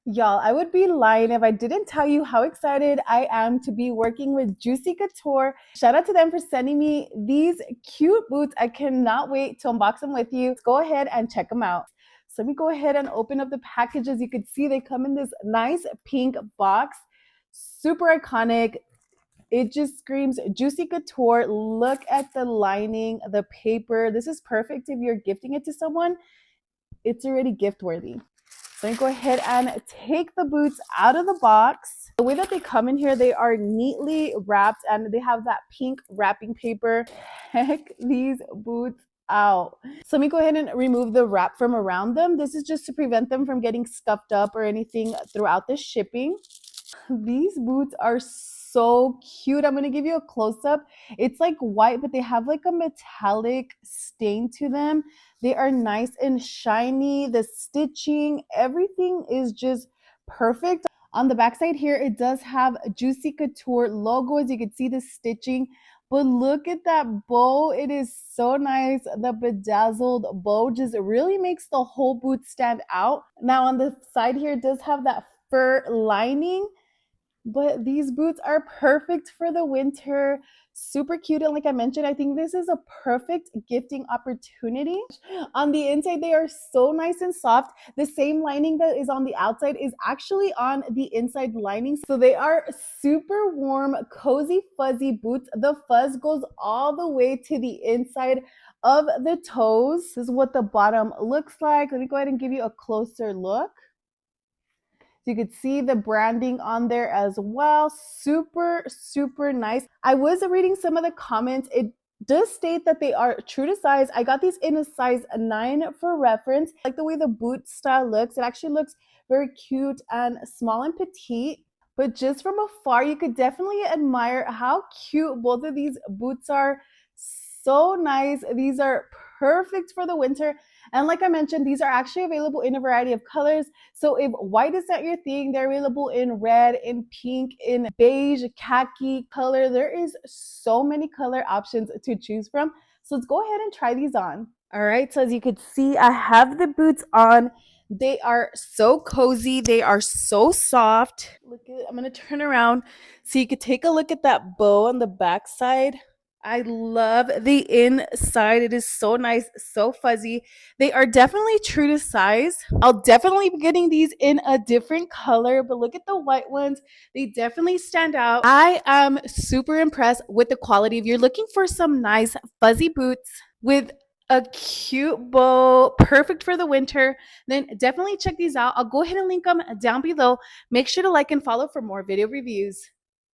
Y'all, I would be lying if I didn't tell you how excited I am to be working with Juicy Couture. Shout out to them for sending me these cute boots. I cannot wait to unbox them with you. Let's go ahead and check them out. So let me go ahead and open up the packages. You can see they come in this nice pink box. Super iconic. It just screams Juicy Couture. Look at the lining, the paper. This is perfect if you're gifting it to someone. It's already gift worthy. So I'm going to go ahead and take the boots out of the box. The way that they come in here, they are neatly wrapped and they have that pink wrapping paper. Check these boots out. So let me go ahead and remove the wrap from around them. This is just to prevent them from getting scuffed up or anything throughout the shipping. These boots are so cute. I'm going to give you a close-up. It's like white, but they have like a metallic stain to them. They are nice and shiny. The stitching, everything is just perfect. On the backside here, it does have Juicy Couture logo. As you can see, the stitching. But look at that bow. It is so nice. The bedazzled bow just really makes the whole boot stand out. Now on the side here, it does have that fur lining. But these boots are perfect for the winter. Super cute. And like I mentioned, I think this is a perfect gifting opportunity. On the inside, they are so nice and soft. The same lining that is on the outside is actually on the inside lining. So they are super warm, cozy, fuzzy boots. The fuzz goes all the way to the inside of the toes. This is what the bottom looks like. Let me go ahead and give you a closer look. You could see the branding on there as well. Super, super nice. I was reading some of the comments. It does state that they are true to size. I got these in a size 9 for reference. I like the way the boot style looks. It actually looks very cute and small and petite. But just from afar, you could definitely admire how cute both of these boots are. So nice. These are perfect for the winter. And like I mentioned, these are actually available in a variety of colors. So if white is not your thing, they're available in red, in pink, in beige, khaki color. There is so many color options to choose from. So let's go ahead and try these on. All right, so as you can see, I have the boots on. They are so cozy. They are so soft. Look at, I'm gonna turn around so you could take a look at that bow on the back side. I love the inside. It is so nice, so fuzzy. They are definitely true to size. I'll definitely be getting these in a different color, but look at the white ones. They definitely stand out. I am super impressed with the quality. If you're looking for some nice fuzzy boots with a cute bow, perfect for the winter, then definitely check these out. I'll go ahead and link them down below. Make sure to like and follow for more video reviews.